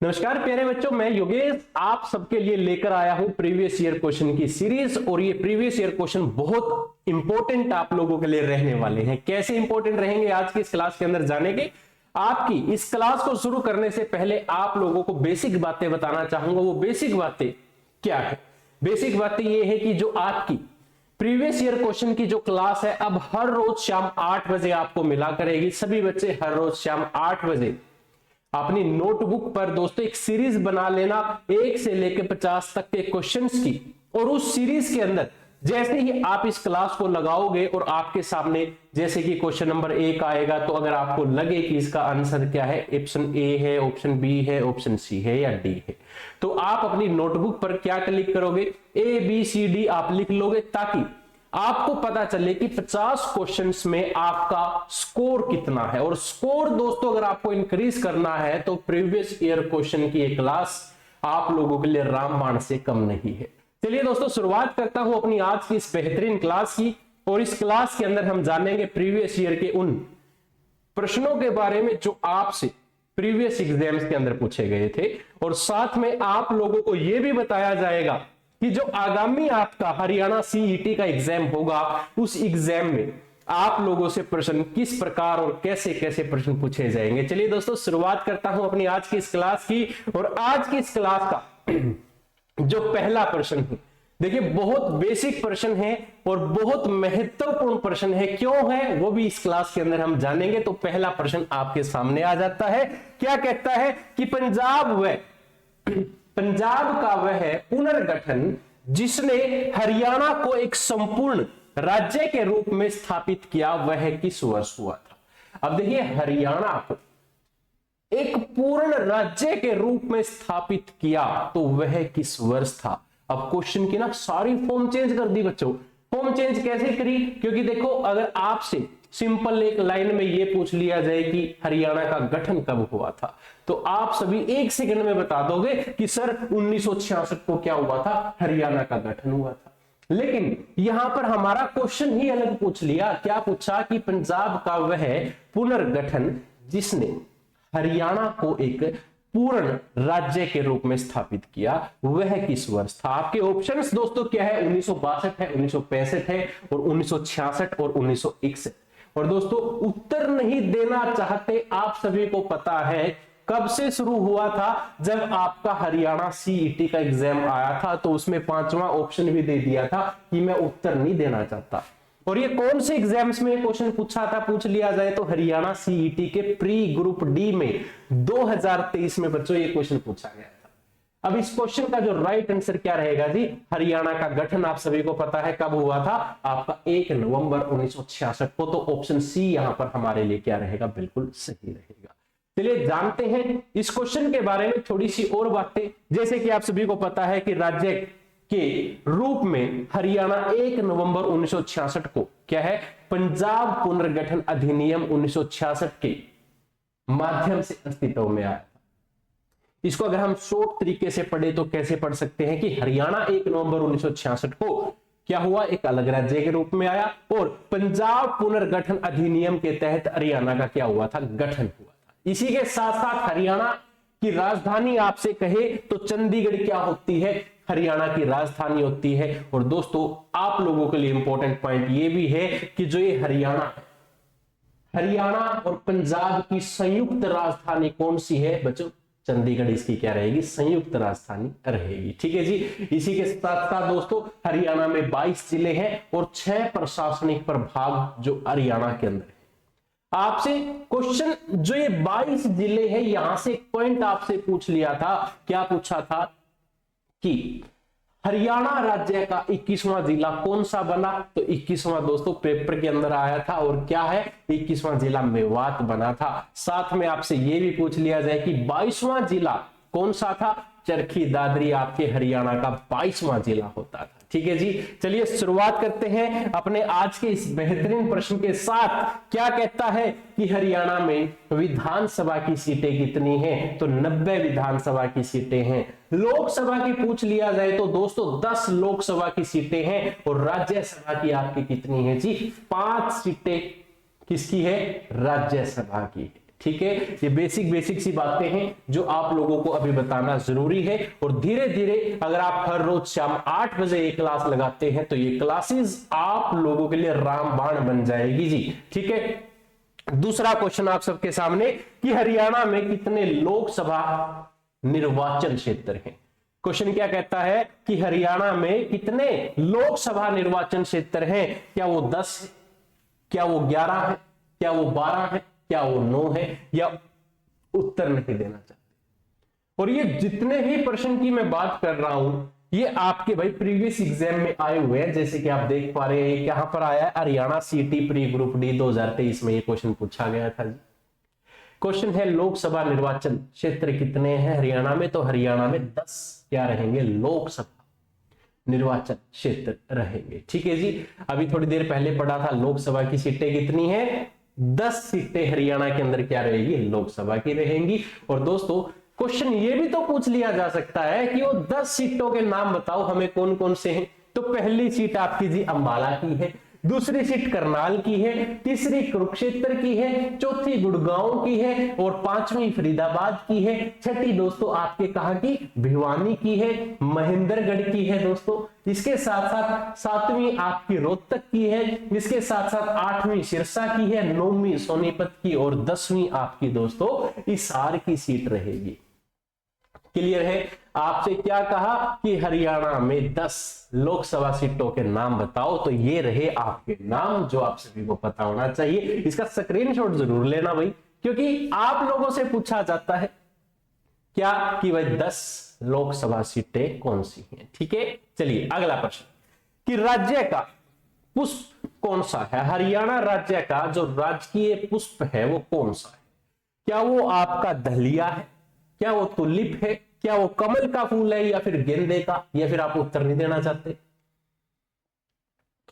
नमस्कार प्यारे बच्चों, मैं योगेश आप सबके लिए लेकर आया हूं प्रीवियस ईयर क्वेश्चन की सीरीज। और ये प्रीवियस ईयर क्वेश्चन बहुत इंपॉर्टेंट आप लोगों के लिए रहने वाले हैं। कैसे इंपॉर्टेंट रहेंगे आज की इस क्लास के अंदर जानेंगे। आपकी इस क्लास को शुरू करने से पहले आप लोगों को बेसिक बातें बताना चाहूंगा। वो बेसिक बातें क्या है? बेसिक बातें ये है कि जो आपकी प्रीवियस ईयर क्वेश्चन की जो क्लास है अब हर रोज शाम 8 बजे आपको मिला करेगी। सभी बच्चे हर रोज शाम 8 बजे अपनी नोटबुक पर दोस्तों एक सीरीज बना लेना 1 से लेकर 50 तक के क्वेश्चंस की। और उस सीरीज के अंदर जैसे ही आप इस क्लास को लगाओगे और आपके सामने जैसे कि क्वेश्चन नंबर 1 आएगा, तो अगर आपको लगे कि इसका आंसर क्या है, ऑप्शन ए है, ऑप्शन बी है, ऑप्शन सी है या डी है, तो आप अपनी नोटबुक पर क्या क्लिक करोगे, ए बी सी डी आप लिख लोगे, ताकि आपको पता चले कि 50 क्वेश्चंस में आपका स्कोर कितना है। और स्कोर दोस्तों अगर आपको इंक्रीज करना है तो प्रीवियस ईयर क्वेश्चन की एक क्लास आप लोगों के लिए रामबाण से कम नहीं है। चलिए दोस्तों शुरुआत करता हूं अपनी आज की इस बेहतरीन क्लास की। और इस क्लास के अंदर हम जानेंगे प्रीवियस ईयर के उन प्रश्नों के बारे में जो आपसे प्रीवियस एग्जाम्स के अंदर पूछे गए थे। और साथ में आप लोगों को यह भी बताया जाएगा कि जो आगामी आपका हरियाणा सीईटी का एग्जाम होगा, उस एग्जाम में आप लोगों से प्रश्न किस प्रकार और कैसे कैसे प्रश्न पूछे जाएंगे। चलिए दोस्तों शुरुआत करता हूं अपनी आज की इस क्लास की। और आज की इस क्लास का जो पहला प्रश्न है, देखिए बहुत बेसिक प्रश्न है और बहुत महत्वपूर्ण प्रश्न है। क्यों है वो भी इस क्लास के अंदर हम जानेंगे। तो पहला प्रश्न आपके सामने आ जाता है। क्या कहता है कि पंजाब का वह पुनर्गठन जिसने हरियाणा को एक संपूर्ण राज्य के रूप में स्थापित किया, वह किस वर्ष हुआ था। अब देखिए, हरियाणा को एक पूर्ण राज्य के रूप में स्थापित किया तो वह किस वर्ष था। अब क्वेश्चन की ना सारी फॉर्म चेंज कर दी बच्चों। फॉर्म चेंज कैसे करी? क्योंकि देखो, अगर आपसे सिंपल एक लाइन में यह पूछ लिया जाए कि हरियाणा का गठन कब हुआ था, तो आप सभी 1 सेकंड में बता दोगे कि सर 1966 को क्या हुआ था, हरियाणा का गठन हुआ था। लेकिन यहां पर हमारा क्वेश्चन ही अलग पूछ लिया। क्या पूछा कि पंजाब का वह पुनर्गठन जिसने हरियाणा को एक पूर्ण राज्य के रूप में स्थापित किया, वह किस वर्ष था। आपके ऑप्शंस दोस्तों क्या है, 1962 है, 1965 है और 1966 और 1961। और दोस्तों उत्तर नहीं देना चाहते, आप सभी को पता है कब से शुरू हुआ था। जब आपका हरियाणा सीईटी का एग्जाम आया था तो उसमें 5वां ऑप्शन भी दे दिया था कि मैं उत्तर नहीं देना चाहता। और ये कौन से एग्जाम्स में क्वेश्चन पूछ लिया जाए तो हरियाणा सीईटी के प्री ग्रुप डी में 2023 में बच्चों ये क्वेश्चन पूछा गया था। अब इस क्वेश्चन का जो राइट आंसर क्या रहेगा जी, हरियाणा का गठन आप सभी को पता है कब हुआ था, आपका 1 नवंबर 1966 को। तो ऑप्शन सी यहां पर हमारे लिए क्या रहेगा, बिल्कुल सही रहेगा। चलिए जानते हैं इस क्वेश्चन के बारे में थोड़ी सी और बातें। जैसे कि आप सभी को पता है कि राज्य के रूप में हरियाणा 1 नवंबर 1966 को क्या है, पंजाब पुनर्गठन अधिनियम 1966 के माध्यम से अस्तित्व में आया था। इसको अगर हम शॉर्ट तरीके से पढ़े तो कैसे पढ़ सकते हैं कि हरियाणा 1 नवंबर 1966 को क्या हुआ, एक अलग राज्य के रूप में आया और पंजाब पुनर्गठन अधिनियम के तहत हरियाणा का क्या हुआ था, गठन हुआ था। इसी के साथ साथ हरियाणा की राजधानी आपसे कहे तो चंडीगढ़ क्या होती है, हरियाणा की राजधानी होती है। और दोस्तों आप लोगों के लिए इंपॉर्टेंट पॉइंट ये भी है कि जो ये हरियाणा और पंजाब की संयुक्त राजधानी कौन सी है बच्चों, चंडीगढ़ इसकी क्या रहेगी, संयुक्त राजधानी रहेगी। ठीक है जी। इसी के साथ साथ दोस्तों हरियाणा में 22 जिले हैं और 6 प्रशासनिक प्रभाग जो हरियाणा के अंदर है। आपसे क्वेश्चन जो ये 22 जिले हैं, यहां से एक पॉइंट आपसे पूछ लिया था। क्या पूछा था कि हरियाणा राज्य का 21वां जिला कौन सा बना, तो 21वां दोस्तों पेपर के अंदर आया था। और क्या है, 21वां जिला मेवात बना था। साथ में आपसे यह भी पूछ लिया जाए कि 22वां जिला कौन सा था, चरखी दादरी आपके हरियाणा का 22वां जिला होता था। ठीक है जी। चलिए शुरुआत करते हैं अपने आज के इस बेहतरीन प्रश्न के साथ। क्या कहता है कि हरियाणा में विधानसभा की सीटें कितनी हैं, तो 90 विधानसभा की सीटें हैं। लोकसभा की पूछ लिया जाए तो दोस्तों 10 लोकसभा की सीटें हैं। और राज्यसभा की आपकी कितनी है जी, 5 सीटें किसकी है, राज्यसभा की। ठीक है, ये बेसिक सी बातें हैं जो आप लोगों को अभी बताना जरूरी है। और धीरे धीरे अगर आप हर रोज शाम 8 बजे ये क्लास लगाते हैं तो ये क्लासेस आप लोगों के लिए रामबाण बन जाएगी जी। ठीक है, दूसरा क्वेश्चन आप सबके सामने कि हरियाणा में कितने लोकसभा निर्वाचन क्षेत्र हैं। क्वेश्चन क्या कहता है कि हरियाणा में कितने लोकसभा निर्वाचन क्षेत्र हैं। क्या वो 10 है, क्या वो 11 है, क्या वो 12 है, क्या वो 9 है, या उत्तर नहीं देना चाहते। और ये जितने भी प्रश्न की मैं बात कर रहा हूं ये आपके भाई प्रीवियस एग्जाम में आए हुए हैं। जैसे कि आप देख पा रहे हैं यहां पर आया है हरियाणा सीटी प्री ग्रुप डी 2023 में ये क्वेश्चन पूछा गया था जी। क्वेश्चन है लोकसभा निर्वाचन क्षेत्र कितने हैं हरियाणा में, तो हरियाणा में 10 क्या रहेंगे लोकसभा निर्वाचन क्षेत्र रहेंगे। ठीक है जी, अभी थोड़ी देर पहले पढ़ा था लोकसभा की सीटें कितनी है, 10 सीटें हरियाणा के अंदर क्या रहेगी लोकसभा की रहेंगी। और दोस्तों क्वेश्चन ये भी तो पूछ लिया जा सकता है कि वो 10 सीटों के नाम बताओ हमें कौन कौन से हैं। तो पहली सीट आपकी जी अंबाला की है, दूसरी सीट करनाल की है, तीसरी कुरुक्षेत्र की है, चौथी गुड़गांव की है और पांचवी फरीदाबाद की है। छठी दोस्तों आपके कहां की, भिवानी की है, महेंद्रगढ़ की है दोस्तों। इसके साथ साथ सातवीं आपकी रोहतक की है, इसके साथ साथ आठवीं सिरसा की है, नौवीं सोनीपत की और 10वीं आपकी दोस्तों हिसार की सीट रहेगी। क्लियर है। आपसे क्या कहा कि हरियाणा में 10 लोकसभा सीटों के नाम बताओ, तो ये रहे आपके नाम जो आप सभी को पता होना चाहिए। इसका स्क्रीनशॉट जरूर लेना भाई, क्योंकि आप लोगों से पूछा जाता है क्या कि भाई 10 लोकसभा सीटें कौन सी हैं। ठीक है, चलिए अगला प्रश्न कि राज्य का पुष्प कौन सा है। हरियाणा राज्य का जो राजकीय पुष्प है वो कौन सा है। क्या वो आपका दहलिया है, क्या वो तुलिप है, क्या वो कमल का फूल है, या फिर गेंदे का, या फिर आप उत्तर नहीं देना चाहते।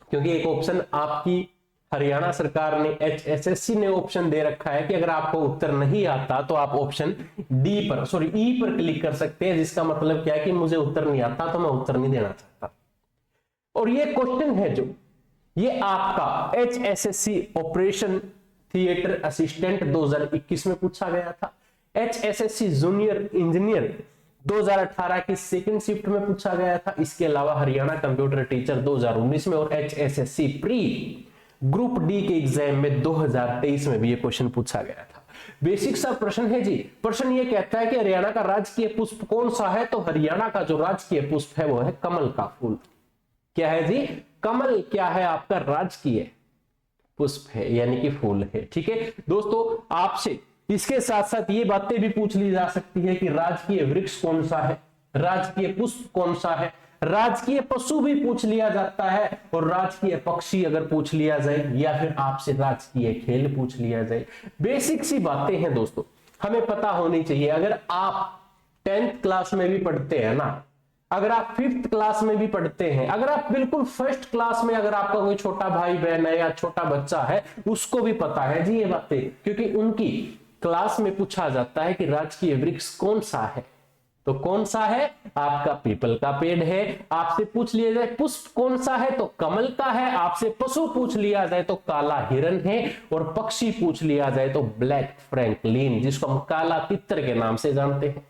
क्योंकि एक ऑप्शन आपकी हरियाणा सरकार ने HSSC ने ऑप्शन दे रखा है कि अगर आपको उत्तर नहीं आता तो आप ऑप्शन डी पर ई पर क्लिक कर सकते हैं, जिसका मतलब क्या है कि मुझे उत्तर नहीं आता तो मैं उत्तर नहीं देना चाहता। और ये क्वेश्चन है जो ये आपका HSSC ऑपरेशन थिएटर असिस्टेंट 2021 में पूछा गया था, HSSC जूनियर इंजीनियर 2018 की सेकंड शिफ्ट में पूछा गया था। इसके अलावा हरियाणा कंप्यूटर टीचर 2019 में और HSSC प्री ग्रुप डी के एग्जाम में 2023 में भी ये क्वेश्चन पूछा गया था। बेसिक सा प्रश्न है जी। प्रश्न ये कहता है कि हरियाणा का राजकीय पुष्प कौन सा है, तो हरियाणा का जो राजकीय पुष्प है वो है कमल का फूल। क्या है जी, कमल क्या है आपका राजकीय पुष्प है, यानी कि फूल है। ठीक है दोस्तों, आपसे इसके साथ साथ ये बातें भी पूछ ली जा सकती है कि राजकीय वृक्ष कौन सा है, राजकीय पुष्प कौन सा है, राजकीय पशु भी पूछ लिया जाता है, और राजकीय पक्षी अगर पूछ लिया जाए, या फिर आपसे राजकीय खेल पूछ लिया जाए। बेसिक सी बातें हैं दोस्तों, हमें पता होनी चाहिए। अगर आप 10th क्लास में भी पढ़ते हैं ना, अगर आप 5th क्लास में भी पढ़ते हैं, अगर आप बिल्कुल फर्स्ट क्लास में, अगर आपका कोई छोटा भाई बहन है या छोटा बच्चा है, उसको भी पता है जी ये बातें, क्योंकि उनकी क्लास में पूछा जाता है कि राजकीय वृक्ष कौन सा है, तो कौन सा है आपका पीपल का पेड़ है। आपसे पूछ लिया जाए पुष्प कौन सा है, तो कमल का है। आपसे पशु पूछ लिया जाए तो काला हिरन है, और पक्षी पूछ लिया जाए तो ब्लैक फ्रैंकलिन, जिसको हम काला तितर के नाम से जानते हैं।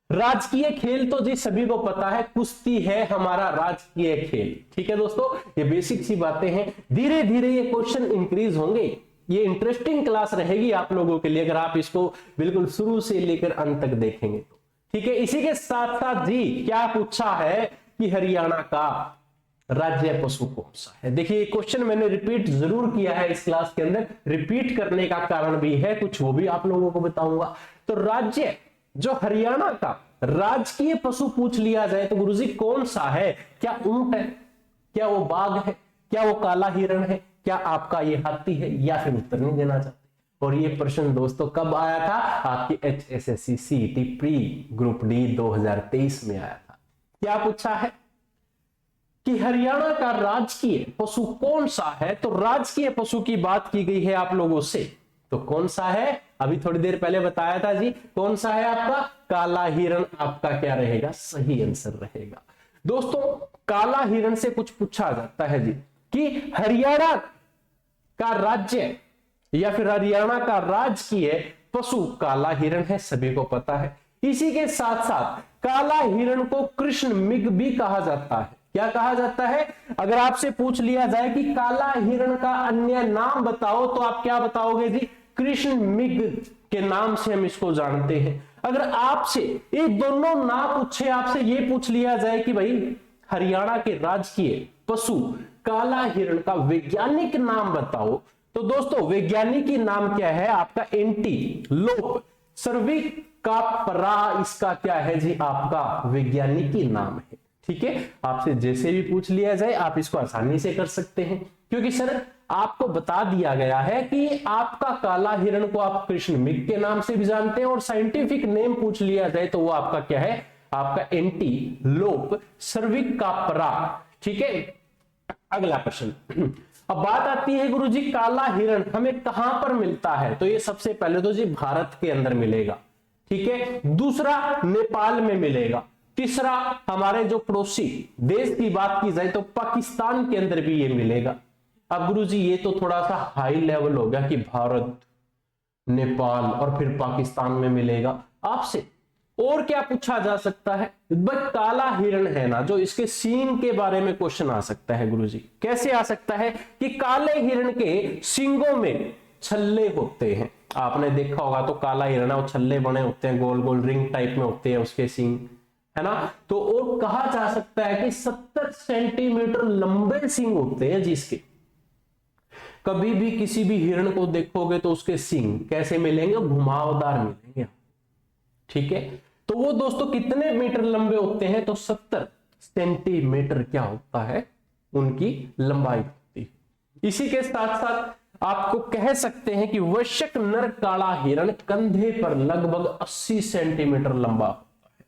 राजकीय खेल तो जी सभी को पता है, कुश्ती है हमारा राजकीय खेल। ठीक है दोस्तों, ये बेसिक सी बातें हैं। धीरे धीरे ये क्वेश्चन इंक्रीज होंगे, ये इंटरेस्टिंग क्लास रहेगी आप लोगों के लिए अगर आप इसको बिल्कुल शुरू से लेकर अंत तक देखेंगे। ठीक है, इसी के साथ साथ जी क्या पूछा है कि हरियाणा का राज्य पशु कौन सा है। देखिए क्वेश्चन मैंने रिपीट जरूर किया है इस क्लास के अंदर, रिपीट करने का कारण भी है कुछ, वो भी आप लोगों को बताऊंगा। तो राज्य जो हरियाणा का राजकीय पशु पूछ लिया जाए तो गुरुजी कौन सा है, क्या ऊंट है, क्या वो बाघ है, क्या वो काला हिरण है, क्या आपका ये हाथी है, या फिर उत्तर नहीं देना चाहते। और ये प्रश्न दोस्तों कब आया था, आपकी HSSC CET pre group D 2023 में आया था। क्या पूछा है कि हरियाणा का राजकीय पशु कौन सा है, तो राजकीय पशु की बात की गई है आप लोगों से, तो कौन सा है, अभी थोड़ी देर पहले बताया था जी, कौन सा है आपका काला हिरण आपका क्या रहेगा, सही आंसर रहेगा। दोस्तों काला हिरण से कुछ पूछा जाता है जी कि हरियाणा का राज्य या फिर हरियाणा का राजकीय पशु काला हिरण है, सभी को पता है। इसी के साथ साथ काला हिरण को कृष्ण मृग भी कहा जाता है। क्या कहा जाता है? अगर आपसे पूछ लिया जाए कि काला हिरण का अन्य नाम बताओ तो आप क्या बताओगे जी? कृष्ण मृग के नाम से हम इसको जानते हैं। अगर आपसे ये दोनों ना पूछे, आपसे ये पूछ लिया जाए कि भाई हरियाणा के राजकीय पशु काला हिरण का वैज्ञानिक नाम बताओ, तो दोस्तों वैज्ञानिक नाम क्या है आपका? एंटीलोप सर्विकापरा इसका क्या है जी? आपका वैज्ञानिक नाम है। ठीक है, आपसे जैसे भी पूछ लिया जाए आप इसको आसानी से कर सकते हैं, क्योंकि सर आपको बता दिया गया है कि आपका काला हिरण को आप कृष्ण मृग के नाम से भी जानते हैं, और साइंटिफिक नेम पूछ लिया जाए तो वो आपका क्या है? आपका एंटीलोप सर्विकापरा। ठीक है, अगला प्रश्न। अब बात आती है गुरुजी काला हिरण हमें कहां पर मिलता है? तो ये सबसे पहले तो जी भारत के अंदर मिलेगा। ठीक है, दूसरा नेपाल में मिलेगा, तीसरा हमारे जो पड़ोसी देश की बात की जाए तो पाकिस्तान के अंदर भी ये मिलेगा। अब गुरुजी ये तो थोड़ा सा हाई लेवल हो गया कि भारत, नेपाल और फिर पाकिस्तान में मिलेगा। आपसे और क्या पूछा जा सकता है? भाई काला हिरण है ना, जो इसके सींग के बारे में क्वेश्चन आ सकता है गुरुजी। कैसे आ सकता है? कि काले हिरण के सींगों में छल्ले होते हैं। आपने देखा होगा तो काला हिरण वो छल्ले बने होते हैं, गोल गोल रिंग टाइप में होते हैं उसके सींग, है ना। तो और कहा जा सकता है कि 70 सेंटीमीटर लंबे सींग होते हैं जिसके। कभी भी किसी भी हिरण को देखोगे तो उसके सींग कैसे मिलेंगे? घुमावदार मिलेंगे। ठीक है, तो वो दोस्तों कितने मीटर लंबे होते हैं? तो 70 सेंटीमीटर क्या होता है? उनकी लंबाई होती है। इसी के साथ साथ आपको कह सकते हैं कि वयस्क नर काला हिरण कंधे पर लगभग 80 सेंटीमीटर लंबा होता है।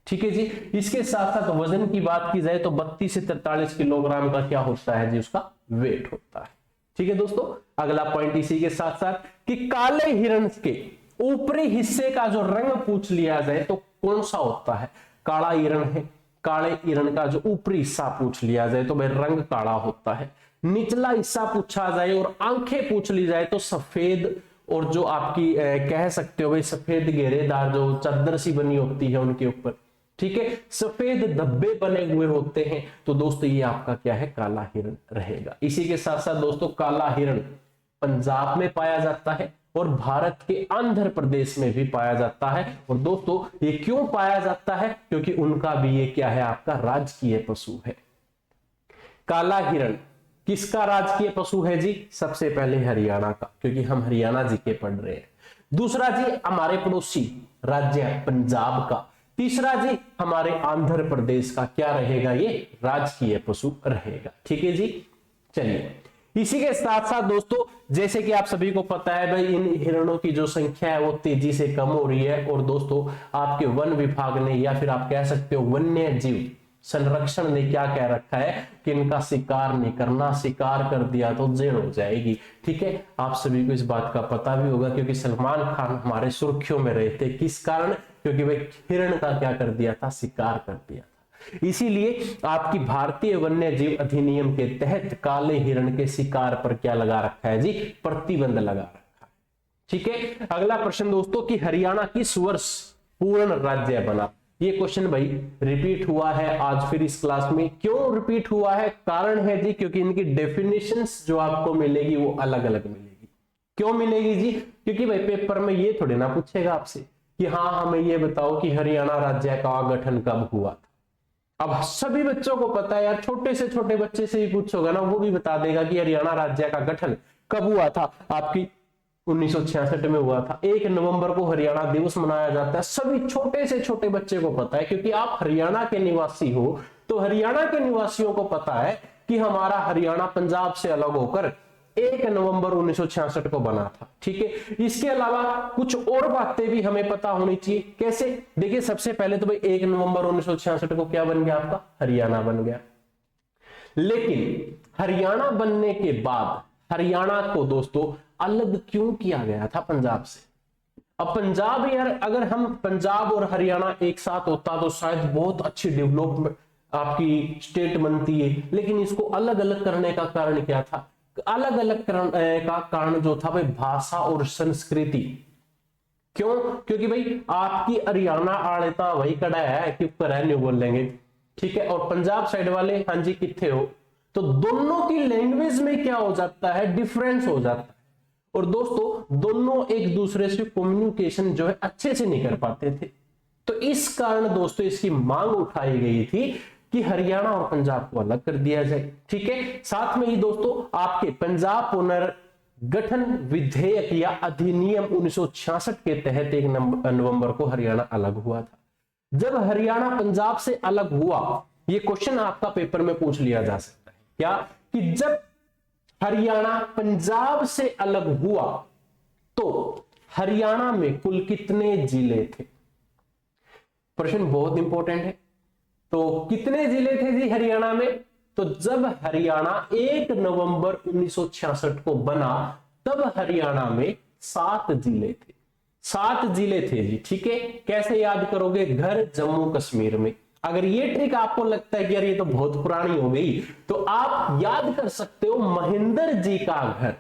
ठीक है जी, इसके साथ साथ वजन की बात की जाए तो 32 से 43 किलोग्राम का क्या होता है जी? उसका वेट होता है। ठीक है दोस्तों, अगला पॉइंट इसी के साथ साथ कि काले हिरण के ऊपरी हिस्से का जो रंग पूछ लिया जाए तो कौन सा होता है? काला हिरण है, काले हिरण का जो ऊपरी हिस्सा पूछ लिया जाए तो भाई रंग काला होता है। निचला हिस्सा पूछा जाए और आंखें पूछ ली जाए तो सफेद, और जो आपकी कह सकते हो भाई सफेद घेरेदार जो चादर सी बनी होती है उनके ऊपर, ठीक है, सफेद धब्बे बने हुए होते हैं। तो दोस्तों ये आपका क्या है? काला हिरण रहेगा। इसी के साथ साथ दोस्तों काला हिरण पंजाब में पाया जाता है और भारत के आंध्र प्रदेश में भी पाया जाता है। और दोस्तों ये क्यों पाया जाता है? क्योंकि उनका भी ये क्या है? आपका राजकीय पशु है। काला हिरण किसका राजकीय पशु है जी? सबसे पहले हरियाणा का, क्योंकि हम हरियाणा जी के पढ़ रहे हैं। दूसरा जी हमारे पड़ोसी राज्य पंजाब का। तीसरा जी हमारे आंध्र प्रदेश का क्या रहेगा? ये राजकीय पशु रहेगा। ठीक है जी, चलिए इसी के साथ साथ दोस्तों जैसे कि आप सभी को पता है भाई इन हिरणों की जो संख्या है वो तेजी से कम हो रही है। और दोस्तों आपके वन विभाग ने या फिर आप कह सकते हो वन्य जीव संरक्षण ने क्या कह रखा है कि इनका शिकार नहीं करना, शिकार कर दिया तो जेल हो जाएगी। ठीक है, आप सभी को इस बात का पता भी होगा क्योंकि सलमान खान हमारे सुर्खियों में रहे थे। किस कारण? क्योंकि भाई हिरण का क्या कर दिया था? शिकार कर दिया था। इसीलिए आपकी भारतीय वन्य जीव अधिनियम के तहत काले हिरण के शिकार पर क्या लगा रखा है जी? प्रतिबंध लगा रखा है। ठीक है, अगला प्रश्न दोस्तों कि हरियाणा किस वर्ष पूर्ण राज्य बना? ये क्वेश्चन भाई रिपीट हुआ है आज फिर इस क्लास में। क्यों रिपीट हुआ है? कारण है जी क्योंकि इनकी डेफिनेशंस जो आपको मिलेगी वो अलग अलग मिलेगी। क्यों मिलेगी जी? क्योंकि भाई पेपर में ये थोड़ी ना पूछेगा आपसे कि हाँ हमें ये बताओ कि हरियाणा राज्य का गठन कब हुआ था। अब सभी बच्चों को पता है यार, छोटे से छोटे बच्चे से ही पूछोगा ना वो भी बता देगा कि हरियाणा राज्य का गठन कब हुआ था। आपकी 1966 में हुआ था। 1 नवंबर को हरियाणा दिवस मनाया जाता है। सभी छोटे से छोटे बच्चे को पता है क्योंकि आप हरियाणा के निवासी हो। तो हरियाणा के निवासियों को पता है कि हमारा हरियाणा पंजाब से अलग होकर 1 नवंबर 1966 को बना था। ठीक है, इसके अलावा कुछ और बातें भी हमें पता होनी चाहिए। कैसे? देखिए सबसे पहले तो भाई 1 नवंबर 1966 को क्या बन गया? आपका हरियाणा बन गया। लेकिन हरियाणा बनने के बाद हरियाणा को दोस्तों अलग क्यों किया गया था पंजाब से? अब पंजाब यार, अगर हम पंजाब और हरियाणा एक साथ होता तो शायद बहुत अच्छी डेवलपमेंट आपकी स्टेट बनती है। लेकिन इसको अलग अलग करने का कारण क्या था? अलग अलग का कारण जो था भाई भाषा और संस्कृति। क्यों? क्योंकि भाई आपकी हरियाणा आड़ता वही कड़ा है कि नहीं बोल लेंगे, ठीक है, और पंजाब साइड वाले हाँ जी किथे हो, तो दोनों की लैंग्वेज में क्या हो जाता है, डिफरेंस हो जाता है। और दोस्तों दोनों एक दूसरे से कम्युनिकेशन जो है अच्छे से नहीं कर पाते थे। तो इस कारण दोस्तों इसकी मांग उठाई गई थी कि हरियाणा और पंजाब को अलग कर दिया जाए, ठीक है। साथ में ही दोस्तों आपके पंजाब पुनर्गठन विधेयक या अधिनियम 1966 के तहत 1 नवंबर को हरियाणा अलग हुआ था। जब हरियाणा पंजाब से अलग हुआ, ये क्वेश्चन आपका पेपर में पूछ लिया जा सकता है क्या, कि जब हरियाणा पंजाब से अलग हुआ तो हरियाणा में कुल कितने जिले थे। प्रश्न बहुत इंपॉर्टेंट है। तो कितने जिले थे जी हरियाणा में, तो जब हरियाणा 1 नवंबर 1966 को बना तब हरियाणा में 7 जिले थे। 7 जिले थे जी, ठीक है। कैसे याद करोगे, घर जम्मू कश्मीर में। अगर ये ट्रिक आपको लगता है कि यार ये तो बहुत पुरानी हो गई, तो आप याद कर सकते हो महेंद्र जी का घर,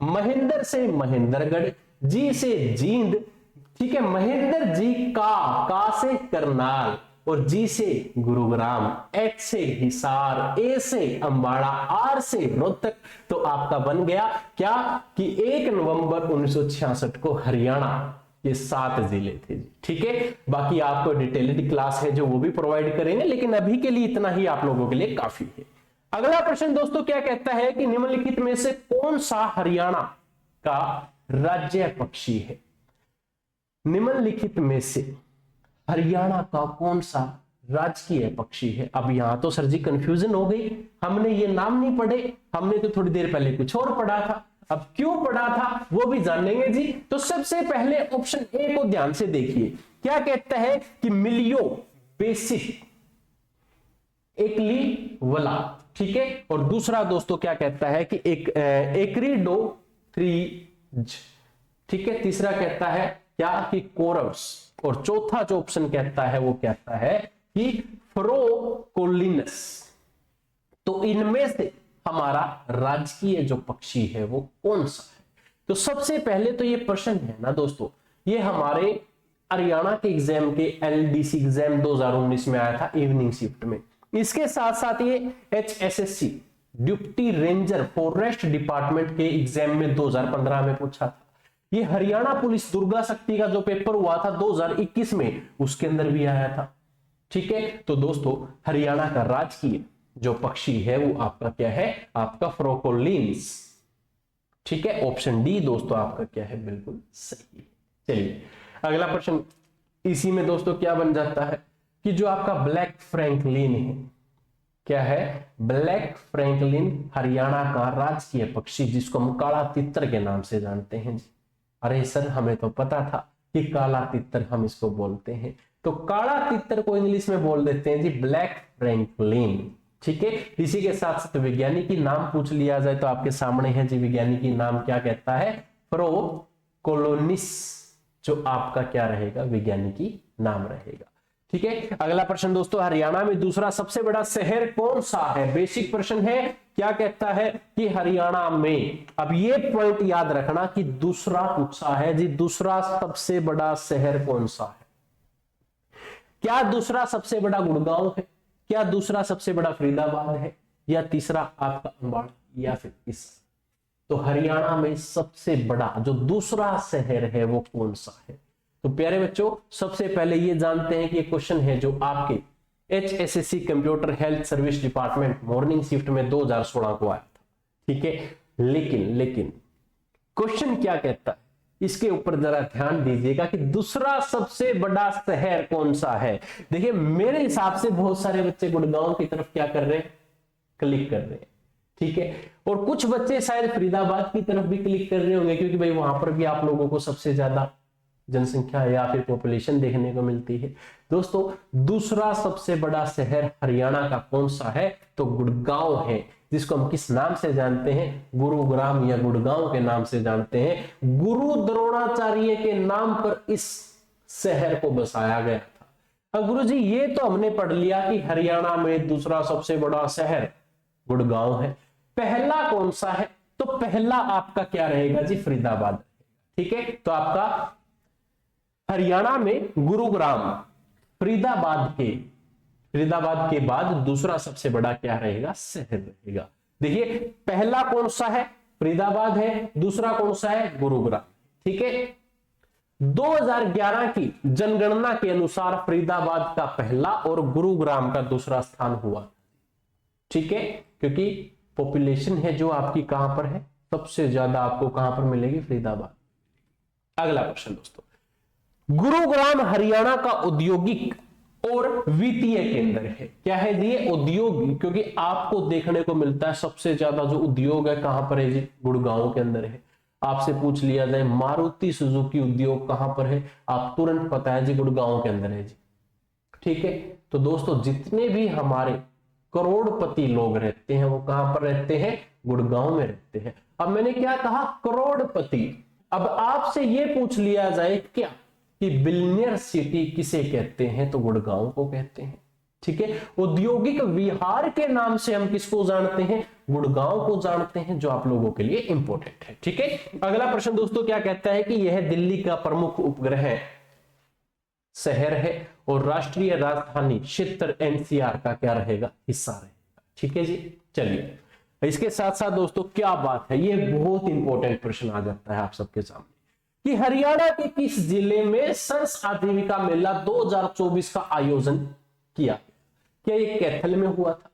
महेंद्र से महेंद्रगढ़, जी से जींद, ठीक है, महेंद्र जी का से करनाल, और जी से गुरुग्राम, एच से हिसार, ए से अंबाड़ा, आर से रोहतक। तो आपका बन गया क्या कि 1 नवंबर 1966 को हरियाणा ये 7 जिले थे, ठीक है। बाकी आपको डिटेल्ड क्लास है जो वो भी प्रोवाइड करेंगे, लेकिन अभी के लिए इतना ही आप लोगों के लिए काफी है। अगला प्रश्न दोस्तों क्या कहता है कि निम्नलिखित में से कौन सा हरियाणा का राज्य पक्षी है। निम्नलिखित में से हरियाणा का कौन सा राजकीय पक्षी है। अब यहां तो सर जी कंफ्यूजन हो गई, हमने ये नाम नहीं पढ़े, हमने तो थोड़ी देर पहले कुछ और पढ़ा था। अब क्यों पढ़ा था वो भी जानेंगे जी। तो सबसे पहले ऑप्शन ए को ध्यान से देखिए, क्या कहता है कि मिलियो बेसिक एकली वला, ठीक है। और दूसरा दोस्तों क्या कहता है कि एक्रीडो थ्रीज, ठीक है। तीसरा कहता है क्या कि कोरव्स, और चौथा जो ऑप्शन कहता है वो कहता है कि फ्रोकोलिनस। तो इनमें से हमारा राजकीय जो पक्षी है वो कौन सा है। तो सबसे पहले तो ये प्रश्न है ना दोस्तों, ये हमारे हरियाणा के एग्जाम के एलडीसी एग्जाम 2019 में आया था इवनिंग शिफ्ट में। इसके साथ साथ ये HSSC deputy ranger forest department के एग्जाम में 2015 में पूछा था। ये हरियाणा पुलिस दुर्गा शक्ति का जो पेपर हुआ था 2021 में, उसके अंदर भी आया था, ठीक है। तो दोस्तों हरियाणा का राजकीय जो पक्षी है वो आपका क्या है, आपका फ्रोकोलिन्स, ठीक है। ऑप्शन डी दोस्तों आपका क्या है, बिल्कुल सही है। चलिए अगला प्रश्न इसी में दोस्तों क्या बन जाता है कि जो आपका ब्लैक फ्रैंकलिन है, क्या है, ब्लैक फ्रैंकलिन हरियाणा का राजकीय पक्षी जिसको हम काला तितर के नाम से जानते हैं जी। अरे सर हमें तो पता था कि काला तितर हम इसको बोलते हैं, तो काला तितर को इंग्लिश में बोल देते हैं जी ब्लैक फ्रैंकलिन, ठीक है। इसी के साथ साथ वैज्ञानिक नाम पूछ लिया जाए तो आपके सामने है जी, वैज्ञानिक नाम क्या कहता है, फ्रोकोलिनिस, जो आपका क्या रहेगा, वैज्ञानिक नाम रहेगा, ठीक है। अगला प्रश्न दोस्तों, हरियाणा में दूसरा सबसे बड़ा शहर कौन सा है। बेसिक प्रश्न है, क्या कहता है कि हरियाणा में, अब ये पॉइंट याद रखना कि दूसरा पूछा है जी, दूसरा सबसे बड़ा शहर कौन सा है। क्या दूसरा सबसे बड़ा गुड़गांव है, क्या दूसरा सबसे बड़ा फरीदाबाद है, या तीसरा आपका अंबाला, या फिर इस। तो हरियाणा में सबसे बड़ा जो दूसरा शहर है वो कौन सा है। तो प्यारे बच्चों सबसे पहले ये जानते हैं कि ये क्वेश्चन है जो आपके HSSC computer health service department morning shift में 2016 को आया था, ठीक है। लेकिन क्वेश्चन क्या कहता है, इसके ऊपर जरा ध्यान दीजिएगा कि दूसरा सबसे बड़ा शहर कौन सा है। देखिए मेरे हिसाब से बहुत सारे बच्चे गुड़गांव की तरफ क्या कर रहे हैं, क्लिक कर रहे हैं, ठीक है। और कुछ बच्चे शायद फरीदाबाद की तरफ भी क्लिक कर रहे होंगे, क्योंकि भाई वहां पर भी आप लोगों को सबसे ज्यादा जनसंख्या या फिर पॉपुलेशन देखने को मिलती है। दोस्तों दूसरा सबसे बड़ा शहर हरियाणा का कौन सा है, तो गुड़गांव है, जिसको हम किस नाम से जानते हैं, गुरुग्राम या गुड़गांव के नाम से जानते हैं। गुरु द्रोणाचार्य के नाम पर इस शहर को बसाया गया था। अब गुरु जी ये तो हमने पढ़ लिया कि हरियाणा में दूसरा सबसे बड़ा शहर गुड़गांव है, पहला कौन सा है, तो पहला आपका क्या रहेगा जी, फरीदाबाद। ठीक है, तो आपका हरियाणा में गुरुग्राम फरीदाबाद के बाद दूसरा सबसे बड़ा क्या रहेगा, शहर रहेगा। देखिए पहला कौन सा है, फरीदाबाद है, दूसरा कौन सा है, गुरुग्राम। ठीक है, 2011 की जनगणना के अनुसार फरीदाबाद का पहला और गुरुग्राम का दूसरा स्थान हुआ। ठीक है, क्योंकि पॉपुलेशन है जो आपकी कहां पर है, सबसे ज्यादा आपको कहां पर मिलेगी, फरीदाबाद। अगला प्रश्न दोस्तों, गुरुग्राम हरियाणा का औद्योगिक और वित्तीय केंद्र है। क्या है ये, औद्योगिक, क्योंकि आपको देखने को मिलता है सबसे ज्यादा जो उद्योग है कहां पर है जी, गुड़गांव के अंदर है। आपसे पूछ लिया जाए मारुति सुजुकी उद्योग कहां पर है, आप तुरंत पता है जी गुड़गांव के अंदर है जी। ठीक है, तो दोस्तों जितने भी हमारे करोड़पति लोग रहते हैं वो कहां पर रहते हैं, गुड़गांव में रहते हैं। अब मैंने क्या कहा, करोड़पति। अब आपसे ये पूछ लिया जाए क्या कि बिलियनियर सिटी किसे कहते हैं, तो गुड़गांव को कहते हैं। ठीक है, औद्योगिक विहार के नाम से हम किसको जानते हैं, गुड़गांव को जानते हैं, जो आप लोगों के लिए इंपॉर्टेंट है। ठीक है, अगला प्रश्न दोस्तों क्या कहता है कि यह दिल्ली का प्रमुख उपग्रह शहर है और राष्ट्रीय राजधानी क्षेत्र एनसीआर का क्या रहेगा, हिस्सा रहेगा। ठीक है जी, चलिए इसके साथ साथ दोस्तों क्या बात है, ये बहुत इंपॉर्टेंट प्रश्न आ जाता है आप सबके सामने कि हरियाणा के किस जिले में सरस आजीविका मेला 2024 का आयोजन किया, क्या ये कैथल में हुआ था,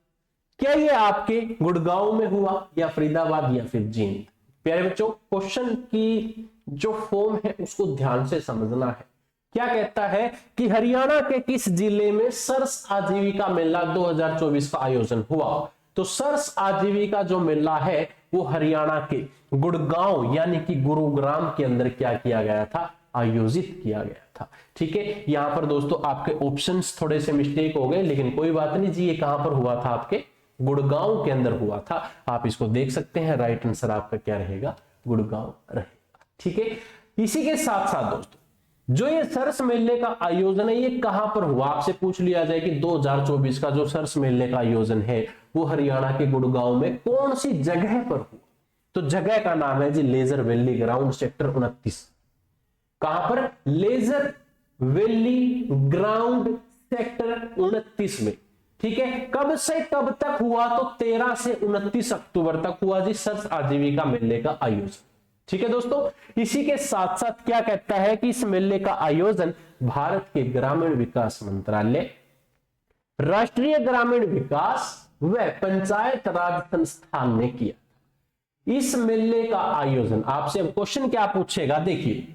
क्या ये आपके गुड़गांव में हुआ, या फरीदाबाद, या फिर जींद। प्यारे बच्चों, क्वेश्चन की जो फॉर्म है उसको ध्यान से समझना है। क्या कहता है कि हरियाणा के किस जिले में सरस आजीविका मेला 2024 का आयोजन हुआ, तो सरस आजीविका जो मेला है वो हरियाणा के गुड़गांव यानी कि गुरुग्राम के अंदर क्या किया गया था, आयोजित किया गया था। ठीक है, यहां पर दोस्तों आपके ऑप्शंस थोड़े से मिस्टेक हो गए, लेकिन कोई बात नहीं जी, ये कहां पर हुआ था, आपके गुड़गांव के अंदर हुआ था। आप इसको देख सकते हैं, राइट आंसर आपका क्या रहेगा, गुड़गांव रहेगा। ठीक है, इसी के साथ साथ दोस्तों जो ये सरस मेले का आयोजन है ये कहां पर हुआ, आपसे पूछ लिया जाए कि 2024 का जो सरस मेले का आयोजन है वो हरियाणा के गुड़गांव में कौन सी जगह पर हुआ, तो जगह का नाम है जी लेजर वैली ग्राउंड सेक्टर 29। कहां पर, लेजर वैली ग्राउंड सेक्टर 29 में। ठीक है, कब से कब तक हुआ, तो 13 से 29 अक्टूबर तक हुआ जी सरस आजीविका मेले का आयोजन। ठीक है दोस्तों, इसी के साथ साथ क्या कहता है कि इस मेले का आयोजन भारत के ग्रामीण विकास मंत्रालय, राष्ट्रीय ग्रामीण विकास व पंचायत राज संस्थान ने किया। इस मेले का आयोजन, आपसे क्वेश्चन क्या पूछेगा, देखिए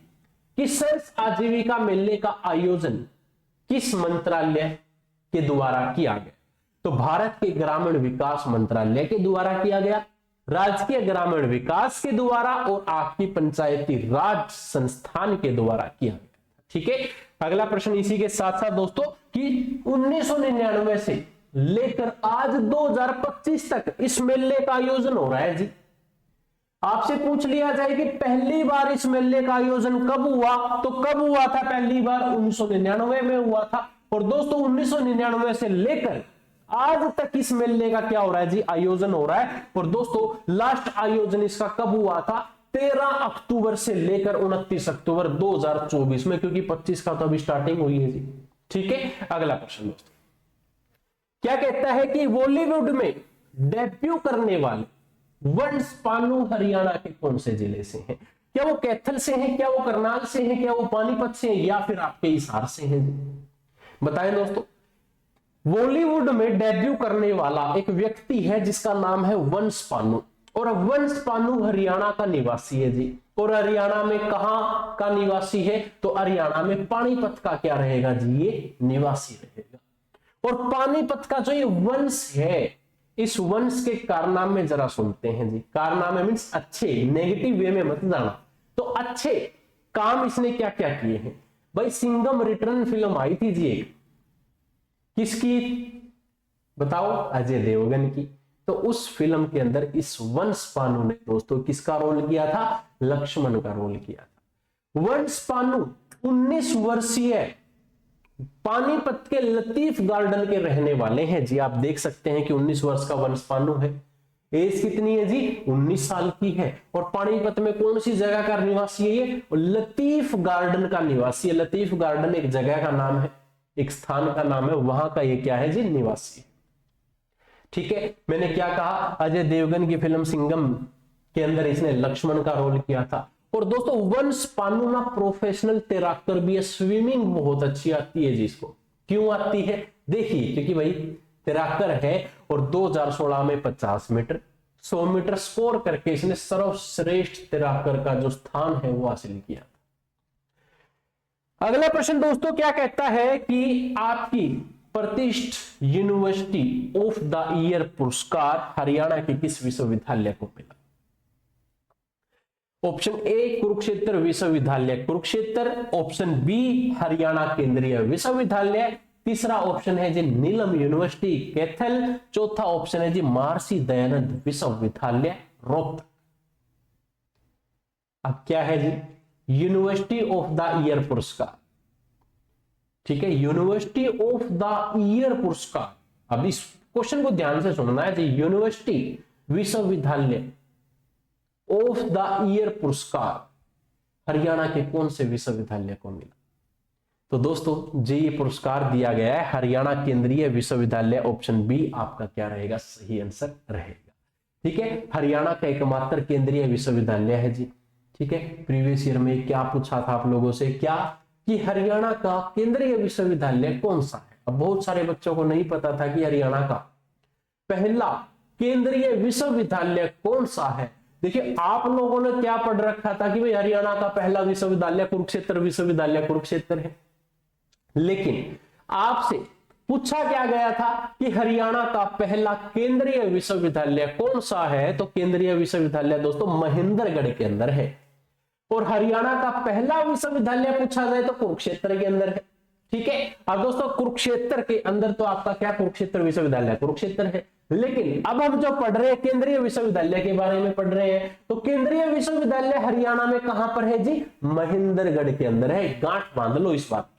कि सरस आजीविका मेले का आयोजन किस मंत्रालय के द्वारा किया गया, तो भारत के ग्रामीण विकास मंत्रालय के द्वारा किया गया, राजकीय ग्रामीण विकास के द्वारा और आपकी पंचायती राज संस्थान के द्वारा किया गया। ठीक है, अगला प्रश्न इसी के साथ साथ दोस्तों कि 1999 से लेकर आज 2025 तक इस मेले का आयोजन हो रहा है जी। आपसे पूछ लिया जाए कि पहली बार इस मेले का आयोजन कब हुआ, तो कब हुआ था, पहली बार 1999 में हुआ था। और दोस्तों 1999 से लेकर आज तक इस मेले का क्या हो रहा है जी, आयोजन हो रहा है। और दोस्तों लास्ट आयोजन इसका कब हुआ था, 13 अक्टूबर से लेकर 29 अक्टूबर 2024 में, क्योंकि 25 का तो अभी स्टार्टिंग हुई है जी। ठीक है, अगला प्रश्न दोस्तों क्या कहता है कि बॉलीवुड में डेब्यू करने वाले वंश पालू हरियाणा के कौन से जिले से हैं, क्या वो कैथल से हैं, क्या वो करनाल से हैं, क्या वो पानीपत से हैं, या फिर आपके हिसार से हैं, बताएं दोस्तों। बॉलीवुड में डेब्यू करने वाला एक व्यक्ति है जिसका नाम है वंश पानू, और वंश पानू हरियाणा का निवासी है जी। और हरियाणा में कहां का निवासी है, तो हरियाणा में पानीपत का क्या रहेगा जी, ये निवासी रहेगा। और पानीपत का जो ये वंश है, इस वंश के कारनामे में जरा सुनते हैं जी। कारनामे मींस अच्छे, नेगेटिव वे में मत जाना, तो अच्छे काम इसने क्या क्या किए हैं भाई। सिंघम रिटर्न फिल्म आई थी जी एक, किसकी बताओ, अजय देवगन की। तो उस फिल्म के अंदर इस वंश पानू ने दोस्तों किसका रोल किया था, लक्ष्मण का रोल किया था। वंश पानू 19 वर्षीय पानीपत के लतीफ गार्डन के रहने वाले हैं जी। आप देख सकते हैं कि 19 वर्ष का वंश पानू है। एज कितनी है जी? 19 साल की है। और पानीपत में कौन सी जगह का निवासी है ये? लतीफ गार्डन का निवासी है। लतीफ गार्डन एक जगह का नाम है, एक स्थान का नाम है, वहां का ये क्या है जी? निवासी। ठीक है, मैंने क्या कहा, अजय देवगन की फिल्म सिंघम के अंदर इसने लक्ष्मण का रोल किया था। और दोस्तों वंश पानु ना प्रोफेशनल तैराकर भी है, स्विमिंग बहुत अच्छी आती है जी इसको। क्यों आती है? देखिए, क्योंकि भाई तैराकर है और 2016 में 50 मीटर 100 मीटर स्कोर करके इसने सर्वश्रेष्ठ तैराकर का जो स्थान है वो हासिल किया। अगला प्रश्न दोस्तों क्या कहता है कि आपकी प्रतिष्ठित यूनिवर्सिटी ऑफ द ईयर पुरस्कार हरियाणा के किस विश्वविद्यालय को मिला? ऑप्शन ए कुरुक्षेत्र विश्वविद्यालय कुरुक्षेत्र, ऑप्शन बी हरियाणा केंद्रीय विश्वविद्यालय, तीसरा ऑप्शन है जी नीलम यूनिवर्सिटी कैथल, चौथा ऑप्शन है जी महर्षि दयानंद विश्वविद्यालय रोहतक। अब क्या है जी? यूनिवर्सिटी ऑफ द ईयर पुरस्कार, ठीक है, यूनिवर्सिटी ऑफ द ईयर पुरस्कार। अब इस क्वेश्चन को ध्यान से सुनना है जी। यूनिवर्सिटी विश्वविद्यालय ऑफ द ईयर पुरस्कार हरियाणा के कौन से विश्वविद्यालय को मिला? तो दोस्तों जी ये पुरस्कार दिया गया है हरियाणा केंद्रीय विश्वविद्यालय, ऑप्शन बी आपका क्या रहेगा? सही आंसर रहेगा। ठीक है, हरियाणा का एकमात्र केंद्रीय विश्वविद्यालय है जी। ठीक है, प्रीवियस ईयर में क्या पूछा था आप लोगों से, क्या कि हरियाणा का केंद्रीय विश्वविद्यालय कौन सा है? अब बहुत सारे बच्चों को नहीं पता था कि हरियाणा का पहला केंद्रीय विश्वविद्यालय कौन सा है। देखिए आप लोगों ने क्या पढ़ रखा था कि भाई हरियाणा का पहला विश्वविद्यालय कुरुक्षेत्र विश्वविद्यालय कुरुक्षेत्र है, लेकिन आपसे पूछा क्या गया था कि हरियाणा का पहला केंद्रीय विश्वविद्यालय कौन सा है? तो केंद्रीय विश्वविद्यालय दोस्तों महेंद्रगढ़ के अंदर है। और हरियाणा का पहला विश्वविद्यालय पूछा जाए तो कुरुक्षेत्र के अंदर है। ठीक है, अब दोस्तों कुरुक्षेत्र के अंदर तो आपका क्या कुरुक्षेत्र विश्वविद्यालय कुरुक्षेत्र है, लेकिन अब हम जो पढ़ रहे हैं केंद्रीय विश्वविद्यालय के बारे में पढ़ रहे हैं, तो केंद्रीय विश्वविद्यालय हरियाणा में कहां पर है जी? महेंद्रगढ़ के अंदर है। गांठ बांध लो इस बात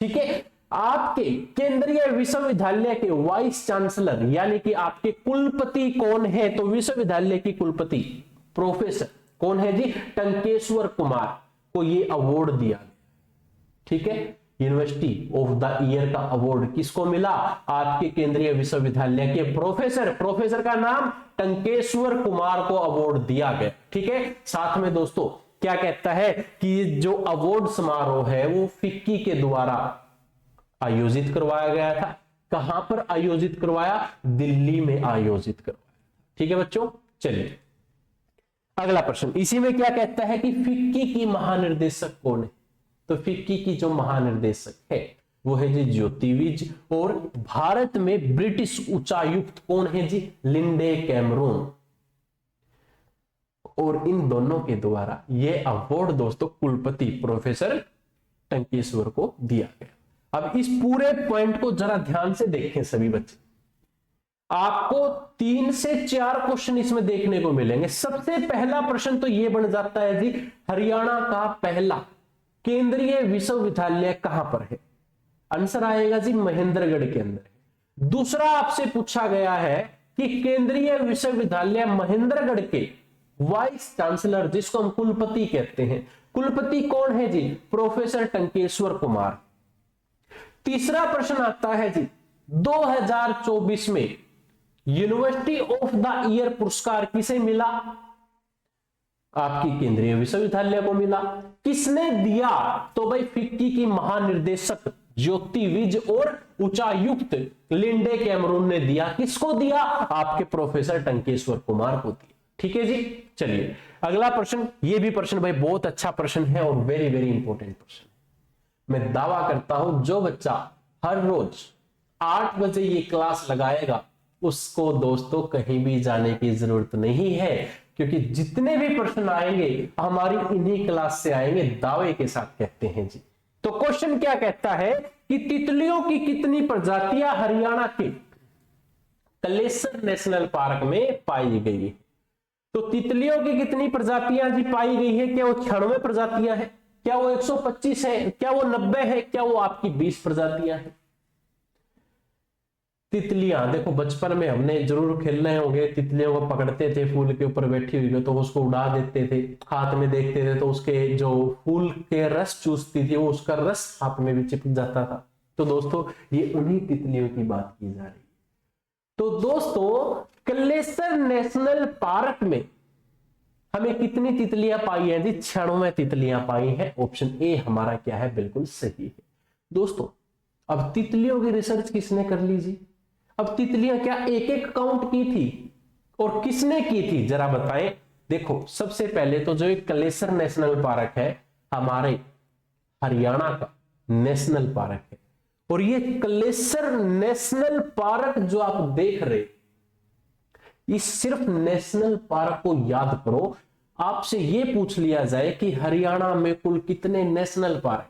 की। ठीक है, आपके केंद्रीय विश्वविद्यालय के वाइस चांसलर यानी कि आपके कुलपति कौन है? तो विश्वविद्यालय की कुलपति प्रोफेसर कौन है जी? टंकेश्वर कुमार को ये अवार्ड दिया। ठीक है, यूनिवर्सिटी ऑफ द ईयर का अवार्ड किसको मिला? आपके केंद्रीय विश्वविद्यालय के प्रोफेसर का नाम टंकेश्वर कुमार को अवार्ड दिया गया। ठीक है, साथ में दोस्तों क्या कहता है कि जो अवार्ड समारोह है वो फिक्की के द्वारा आयोजित करवाया गया था। कहां पर आयोजित करवाया? दिल्ली में आयोजित करवाया। ठीक है बच्चों, चलिए अगला प्रश्न। इसी में क्या कहता है कि फिक्की की महानिर्देशक कौन है? तो फिक्की की जो महानिर्देशक है वो है जी ज्योति विज। और भारत में ब्रिटिश उच्चायुक्त कौन है जी? Linde Cameroon. और इन दोनों के द्वारा ये अवार्ड दोस्तों कुलपति प्रोफेसर टंकेश्वर को दिया गया। अब इस पूरे पॉइंट को जरा ध्यान से देखें सभी बच्चे, आपको 3 से 4 क्वेश्चन इसमें देखने को मिलेंगे। सबसे पहला प्रश्न तो ये बन जाता है जी हरियाणा का पहला केंद्रीय विश्वविद्यालय कहां पर है? आंसर आएगा जी महेंद्रगढ़ के अंदर। दूसरा आपसे पूछा गया है कि केंद्रीय विश्वविद्यालय महेंद्रगढ़ के वाइस चांसलर जिसको हम कुलपति कहते हैं, कुलपति कौन है जी? प्रोफेसर टंकेश्वर कुमार। तीसरा प्रश्न आता है जी 2024 में यूनिवर्सिटी ऑफ द ईयर पुरस्कार किसे मिला? आपकी केंद्रीय विश्वविद्यालय को मिला। किसने दिया? तो भाई फिक्की की महानिर्देशक ज्योति विज और उच्चायुक्त लिंडे कैमरून ने दिया। किसको दिया? आपके प्रोफेसर टंकेश्वर कुमार को दिया। ठीक है जी, चलिए अगला प्रश्न। ये भी प्रश्न भाई बहुत अच्छा प्रश्न है और वेरी वेरी इंपॉर्टेंट प्रश्न। मैं दावा करता हूं जो बच्चा हर रोज 8 बजे ये क्लास लगाएगा उसको दोस्तों कहीं भी जाने की जरूरत नहीं है, क्योंकि जितने भी प्रश्न आएंगे हमारी इन्हीं क्लास से आएंगे, दावे के साथ कहते हैं जी। तो क्वेश्चन क्या कहता है कि तितलियों की कितनी प्रजातियां हरियाणा के कलेसर नेशनल पार्क में पाई गई है? तो तितलियों की कितनी प्रजातियां जी पाई गई है? क्या वो 96 प्रजातियां हैं? क्या वो 125 है? क्या वो 90 है? क्या वो आपकी 20 प्रजातियां हैं? तितलियां, देखो बचपन में हमने जरूर खेल रहे होंगे, तितलियों को पकड़ते थे, फूल के ऊपर बैठी हुई हो तो उसको उड़ा देते थे, हाथ में देखते थे तो उसके जो फूल के रस चूसती थी वो उसका रस हाथ में भी चिपक जाता था। तो दोस्तों ये उन्हीं तितलियों की बात की जा रही है। तो दोस्तों कलेसर नेशनल पार्क में हमें कितनी तितलियां पाई हैं जी? 96 तितलियां पाई हैं। ऑप्शन ए हमारा क्या है? बिल्कुल सही है। दोस्तों अब तितलियों की रिसर्च किसने कर ली जी? अब तितलियां क्या एक एक काउंट की थी और किसने की थी जरा बताएं। देखो सबसे पहले तो जो एक कलेसर नेशनल पार्क है हमारे हरियाणा का नेशनल पार्क है, और ये कलेसर नेशनल पार्क जो आप देख रहे, इस सिर्फ नेशनल पार्क को याद करो। आपसे यह पूछ लिया जाए कि हरियाणा में कुल कितने नेशनल पार्क?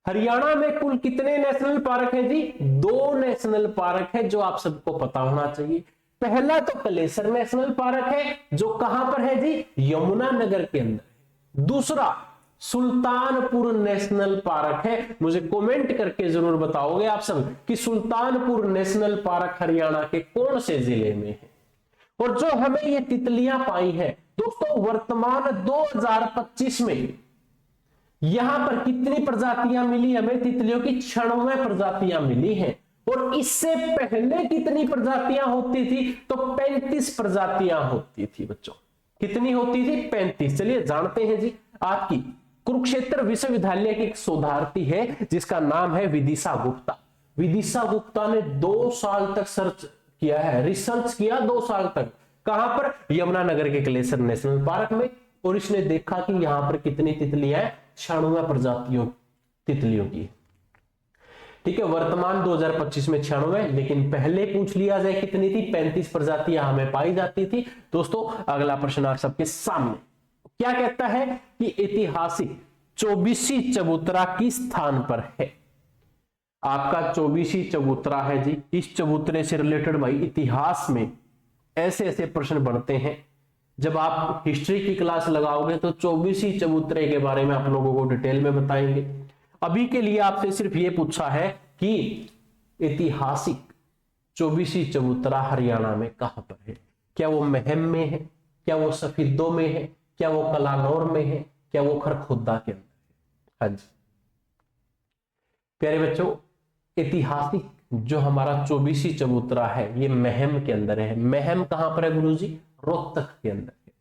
हरियाणा में कुल कितने नेशनल पार्क है जी? 2 नेशनल पार्क है जो आप सबको पता होना चाहिए। पहला तो कलेसर नेशनल पार्क है जो कहां पर है जी? यमुनानगर के अंदर। दूसरा सुल्तानपुर नेशनल पार्क है। मुझे कमेंट करके जरूर बताओगे आप सब कि सुल्तानपुर नेशनल पार्क हरियाणा के कौन से जिले में है। और जो हमें ये तितलियां पाई है दोस्तों वर्तमान 2025 में यहां पर कितनी प्रजातियां मिली हमें? तितलियों की 96 प्रजातियां मिली हैं। और इससे पहले कितनी प्रजातियां होती थी? तो 35 प्रजातियां होती थी बच्चों। कितनी होती थी? 35। चलिए जानते हैं जी। आपकी कुरुक्षेत्र विश्वविद्यालय की एक शोधार्थी है जिसका नाम है विदिशा गुप्ता। विदिशा गुप्ता ने 2 साल तक सर्च किया है, रिसर्च किया 2 साल तक। कहां पर? यमुनानगर के कलेसर नेशनल पार्क में। और इसने देखा कि यहां पर कितनी तितलियां हैं? 96 प्रजातियों तितलियों की। ठीक है, वर्तमान 2025 में 96, लेकिन पहले पूछ लिया जाए कितनी थी? 35 प्रजातियां हमें पाई जाती थी। दोस्तों अगला प्रश्न आप सबके सामने क्या कहता है कि ऐतिहासिक चौबीसी चबूतरा किस स्थान पर है? आपका चौबीसी चबूतरा है जी। इस चबूतरे से रिलेटेड भाई इतिहास में ऐसे ऐसे प्रश्न बनते हैं। जब आप हिस्ट्री की क्लास लगाओगे तो चौबीसी चबूतरे के बारे में आप लोगों को डिटेल में बताएंगे। अभी के लिए आपसे सिर्फ ये पूछा है कि ऐतिहासिक चौबीसी चबूतरा हरियाणा में कहां पर है? क्या वो महम में है? क्या वो सफीदों में है? क्या वो कलानौर में है? क्या वो खरखोदा के अंदर है? हाँ जी प्यारे बच्चों, ऐतिहासिक जो हमारा चौबीसी चबूतरा है ये महम के अंदर है। महम कहां पर है गुरुजी? रोहतक के अंदर है।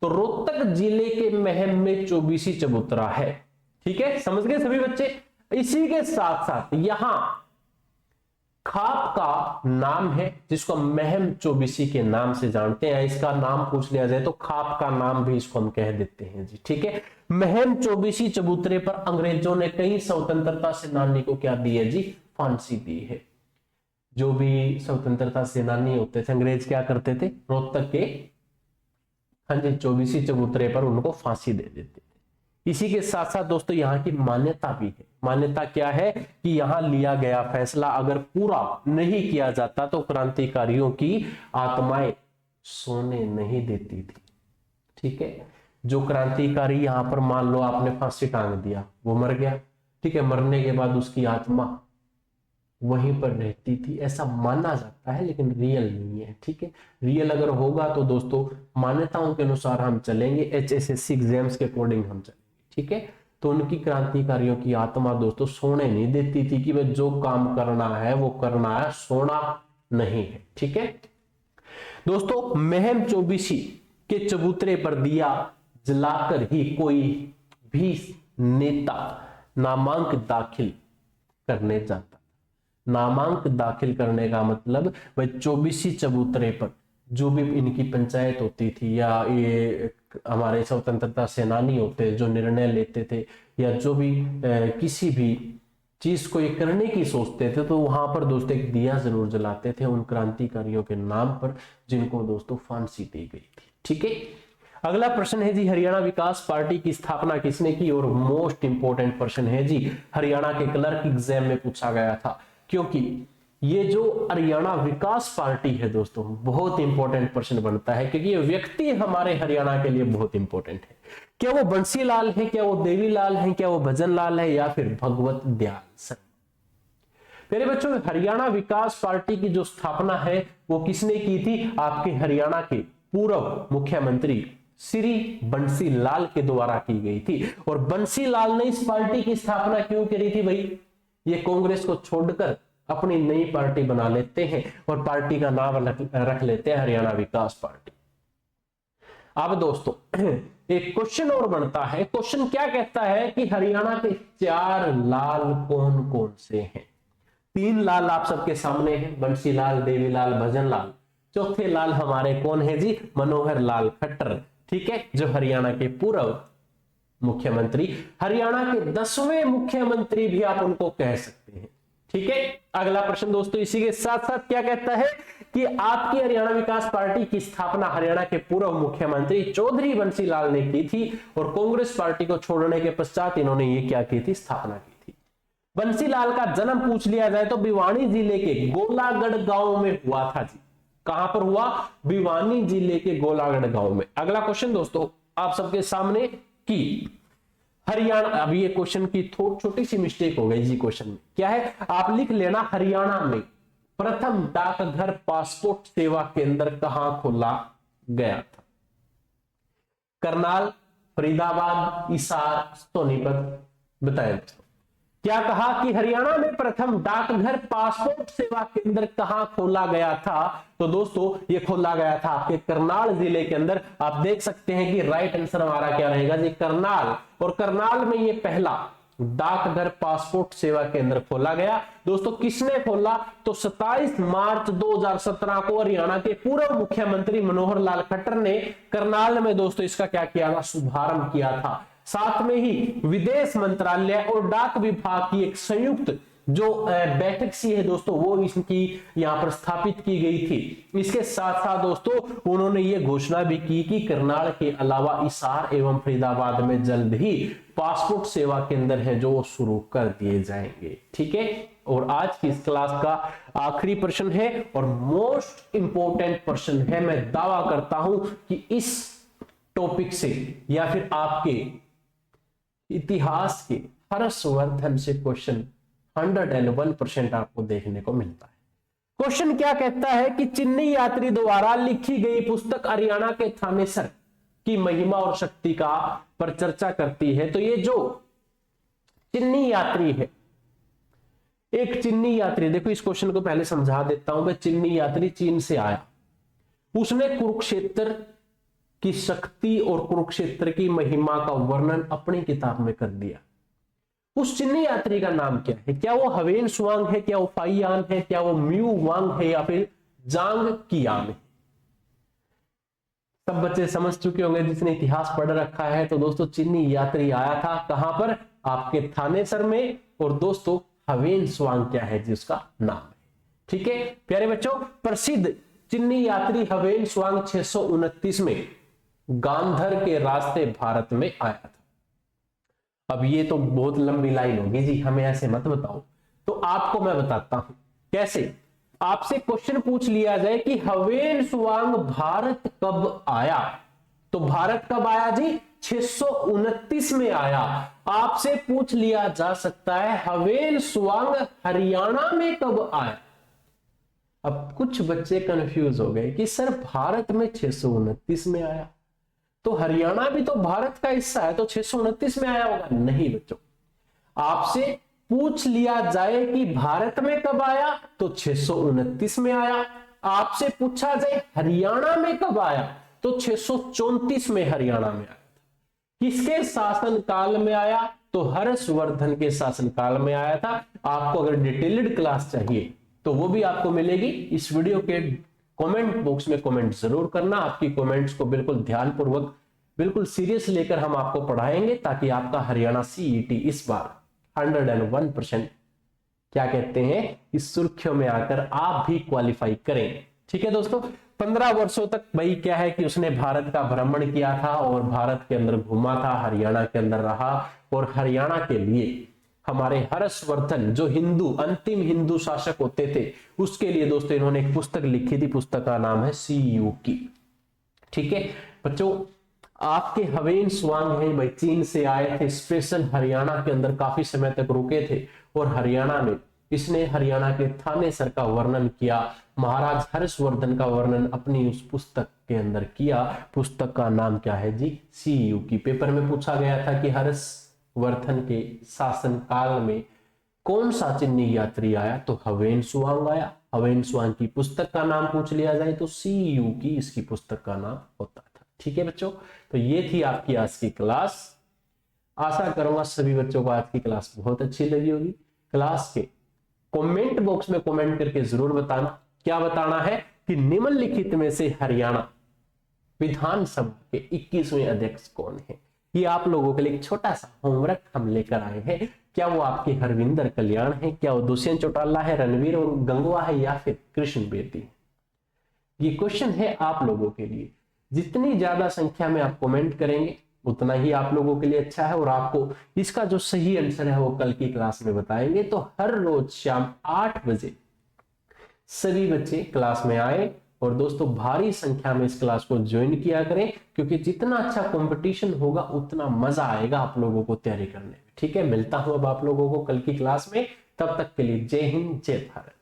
तो रोहतक जिले के महम में चौबीसी चबूतरा है। ठीक है, समझ गए सभी बच्चे। इसी के साथ साथ यहां खाप का नाम है जिसको महम चौबीसी के नाम से जानते हैं। इसका नाम पूछ लिया जाए तो खाप का नाम भी इसको हम कह देते हैं जी। ठीक है, महम चौबीसी चबूतरे पर अंग्रेजों ने कई स्वतंत्रता सेनानी को क्या दी है जी? फांसी दी है। जो भी स्वतंत्रता सेनानी होते थे अंग्रेज क्या करते थे? रोहतक के हाँ जी चौबीसी चबूतरे पर उनको फांसी दे देते थे। इसी के साथ साथ दोस्तों यहाँ की मान्यता भी है। मान्यता क्या है कि यहाँ लिया गया फैसला अगर पूरा नहीं किया जाता तो क्रांतिकारियों की आत्माएं सोने नहीं देती थी। ठीक है, जो क्रांतिकारी यहाँ पर मान लो आपने फांसी टांग दिया, वो मर गया। ठीक है, मरने के बाद उसकी आत्मा वहीं पर रहती थी, ऐसा माना जाता है, लेकिन रियल नहीं है। ठीक है, रियल अगर होगा तो दोस्तों मान्यताओं के अनुसार हम चलेंगे, HSSC एग्जाम्स के अकॉर्डिंग हम चलेंगे। ठीक है, तो उनकी क्रांतिकारियों की आत्मा दोस्तों सोने नहीं देती थी कि वह जो काम करना है वो करना है, सोना नहीं है। ठीक है दोस्तों, महम चौबीसी के चबूतरे पर दिया जलाकर ही कोई भी नेता नामांक दाखिल करने जाता। नामांक दाखिल करने का मतलब वह चौबीसी चबूतरे पर जो भी इनकी पंचायत होती थी या ये हमारे स्वतंत्रता सेनानी होते जो निर्णय लेते थे या जो भी किसी भी चीज को ये करने की सोचते थे तो वहां पर दोस्तों एक दिया जरूर जलाते थे उन क्रांतिकारियों के नाम पर जिनको दोस्तों फांसी दी गई थी। ठीक है, अगला प्रश्न है जी, हरियाणा विकास पार्टी की स्थापना किसने की? और मोस्ट इंपोर्टेंट प्रश्न है जी, हरियाणा के क्लर्क एग्जाम में पूछा गया था, क्योंकि ये जो हरियाणा विकास पार्टी है दोस्तों बहुत इंपॉर्टेंट प्रश्न बनता है, क्योंकि ये व्यक्ति हमारे हरियाणा के लिए बहुत इंपॉर्टेंट है। क्या वो बंसीलाल है? क्या वो देवीलाल है? क्या वो भजन लाल है? या फिर भगवत दयाल शर्मा? मेरे बच्चों, हरियाणा विकास पार्टी की जो स्थापना है वो किसने की थी? आपके हरियाणा के पूर्व मुख्यमंत्री श्री बंसी लाल के द्वारा की गई थी। और बंसी लाल ने इस पार्टी की स्थापना क्यों करी थी भाई? ये कांग्रेस को छोड़कर अपनी नई पार्टी बना लेते हैं और पार्टी का नाम रख लेते हैं हरियाणा विकास पार्टी। अब दोस्तों एक क्वेश्चन और बनता है। क्वेश्चन क्या कहता है कि हरियाणा के 4 लाल कौन कौन से हैं? 3 लाल आप सबके सामने हैं, बंसी लाल, देवी लाल, भजन लाल। चौथे लाल हमारे कौन है जी? मनोहर लाल खट्टर, ठीक है, जो हरियाणा के पूर्व मुख्यमंत्री, हरियाणा के 10वें मुख्यमंत्री भी आप उनको कह सकते हैं, ठीक है। अगला प्रश्न दोस्तों इसी के साथ साथ क्या कहता है कि आपकी हरियाणा विकास पार्टी की स्थापना हरियाणा के पूर्व मुख्यमंत्री चौधरी बंसी लाल ने की थी और कांग्रेस पार्टी को छोड़ने के पश्चात इन्होंने ये क्या की थी? स्थापना की थी। बंसी लाल का जन्म पूछ लिया जाए तो भिवानी जिले के गोलागढ़ गांव में हुआ था जी। कहां पर हुआ? भिवानी जिले के गोलागढ़ गांव में। अगला क्वेश्चन दोस्तों आप सबके सामने कि हरियाणा, अभी ये क्वेश्चन की छोटी सी मिस्टेक हो गई जी। क्वेश्चन में क्या है आप लिख लेना, हरियाणा में प्रथम डाकघर पासपोर्ट सेवा केंद्र कहां खोला गया था? करनाल, फरीदाबाद, हिसार, सोनीपत, बताएं दोस्तों। क्या कहा कि हरियाणा में प्रथम डाकघर पासपोर्ट सेवा केंद्र कहां खोला गया था? तो दोस्तों ये खोला गया था आपके करनाल जिले के अंदर। आप देख सकते हैं कि राइट आंसर हमारा क्या रहेगा जी? करनाल। और करनाल में ये पहला डाकघर पासपोर्ट सेवा केंद्र खोला गया। दोस्तों किसने खोला? तो 27 मार्च 2017 को हरियाणा के पूर्व मुख्यमंत्री मनोहर लाल खट्टर ने करनाल में दोस्तों इसका क्या किया था? शुभारंभ किया था। साथ में ही विदेश मंत्रालय और डाक विभाग की एक संयुक्त जो बैठक सी है दोस्तों वो इसकी यहां पर स्थापित की गई थी। इसके साथ साथ दोस्तों उन्होंने ये घोषणा भी की कि करनाल के अलावा हिसार एवं फरीदाबाद में जल्द ही पासपोर्ट सेवा केंद्र है जो वो शुरू कर दिए जाएंगे, ठीक है। और आज की इस क्लास का आखिरी प्रश्न है और मोस्ट इंपोर्टेंट प्रश्न है। मैं दावा करता हूं कि इस टॉपिक से या फिर आपके इतिहास के हर्षवर्धन से क्वेश्चन 101% आपको देखने को मिलता है। क्वेश्चन क्या कहता है कि चिन्नी यात्री द्वारा लिखी गई पुस्तक हरियाणा के थानेसर की महिमा और शक्ति का पर चर्चा करती है। तो ये जो चिन्नी यात्री है, एक चिन्नी यात्री, देखो इस क्वेश्चन को पहले समझा देता हूं मैं। चिन्नी यात्री चीन से आया, उसने कुरुक्षेत्र की शक्ति और कुरुक्षेत्र की महिमा का वर्णन अपनी किताब में कर दिया। उस चिन्नी यात्री का नाम क्या है? क्या वो हवेन सुआंग है, क्या वो फाइयान है, क्या वो म्यू वांग है या फिर जांग कियांग है? सब बच्चे समझ चुके होंगे जिसने इतिहास पढ़ रखा है। तो दोस्तों चिन्नी यात्री आया था कहां पर? आपके थानेसर में। और दोस्तों हवेन सुआंग क्या है जी? उसका नाम है, ठीक है प्यारे बच्चों। प्रसिद्ध चिन्नी यात्री हवेन सुआंग 629 में गांधर के रास्ते भारत में आया था। अब ये तो बहुत लंबी लाइन होगी जी, हमें ऐसे मत बताओ। तो आपको मैं बताता हूं कैसे। आपसे क्वेश्चन पूछ लिया जाए कि हवेन सुआंग भारत कब आया, तो भारत कब आया जी? 629 में आया। आपसे पूछ लिया जा सकता है हवेन सुआंग हरियाणा में कब आया। अब कुछ बच्चे कंफ्यूज हो गए कि सर भारत में 629 में आया तो हरियाणा भी तो भारत का हिस्सा है, तो 629 में आया होगा। नहीं बच्चों, आपसे पूछ लिया जाए कि भारत में कब आया तो 629 में आया। आपसे पूछा जाए हरियाणा में कब आया तो 634 में हरियाणा में आया। किसके शासन काल में आया? तो हर्षवर्धन के शासन काल में आया था। आपको अगर डिटेल्ड क्लास चाहिए तो वो भी आपको मिलेगी। इस वीडियो के कमेंट बॉक्स में कमेंट जरूर करना। आपकी कमेंट्स को बिल्कुल ध्यानपूर्वक, बिल्कुल सीरियस लेकर हम आपको पढ़ाएंगे ताकि आपका हरियाणा सीईटी इस बार 101% क्या कहते हैं इस सुर्खियों में आकर आप भी क्वालिफाई करें, ठीक है दोस्तों। 15 वर्षों तक भाई क्या है कि उसने भारत का भ्रमण किया था और भारत के अंदर घूमा था, हरियाणा के अंदर रहा और हरियाणा के लिए हमारे हर्षवर्धन जो अंतिम हिंदू शासक होते थे उसके लिए दोस्तों इन्होंने एक पुस्तक लिखी थी। पुस्तक का नाम है सीयू की, ठीक है बच्चों। आपके हवेन सुआंग है भाई, चीन से आए थे, स्पेशल हरियाणा के अंदर काफी समय तक रुके थे और हरियाणा में इसने हरियाणा के थानेसर का वर्णन किया, महाराज हर्षवर्धन का वर्णन अपनी उस पुस्तक के अंदर किया। पुस्तक का नाम क्या है जी? सीयू की। पेपर में पूछा गया था कि हर्षवर्धन के शासन काल में कौन सा चीनी यात्री आया, तो हवेनसुआंग आया। हवेनसुआंग की पुस्तक का नाम पूछ लिया जाए तो सीयू की इसकी पुस्तक का नाम होता था। ठीक है बच्चों, तो ये थी आपकी आज की क्लास। आशा करूंगा सभी बच्चों को आज की क्लास बहुत अच्छी लगी होगी। क्लास के कमेंट बॉक्स में कमेंट करके जरूर बताना, क्या बताना है कि निम्नलिखित में से हरियाणा विधानसभा के 21वें अध्यक्ष कौन है। ये आप लोगों के लिए एक छोटा सा होमवर्क हम लेकर आए हैं। क्या वो आपके हरविंदर कल्याण है, क्या वो दुष्यंत चौटाला है, रणवीर गंगवा है, या फिर कृष्ण बेदी है? ये क्वेश्चन है आप लोगों के लिए। जितनी ज्यादा संख्या में आप कमेंट करेंगे उतना ही आप लोगों के लिए अच्छा है, और आपको इसका जो सही आंसर है वो कल की क्लास में बताएंगे। तो हर रोज शाम 8 बजे सभी बच्चे क्लास में आए, और दोस्तों भारी संख्या में इस क्लास को ज्वाइन किया करें, क्योंकि जितना अच्छा कंपटीशन होगा उतना मजा आएगा आप लोगों को तैयारी करने में। ठीक है, मिलता हूं अब आप लोगों को कल की क्लास में। तब तक के लिए जय हिंद, जय भारत।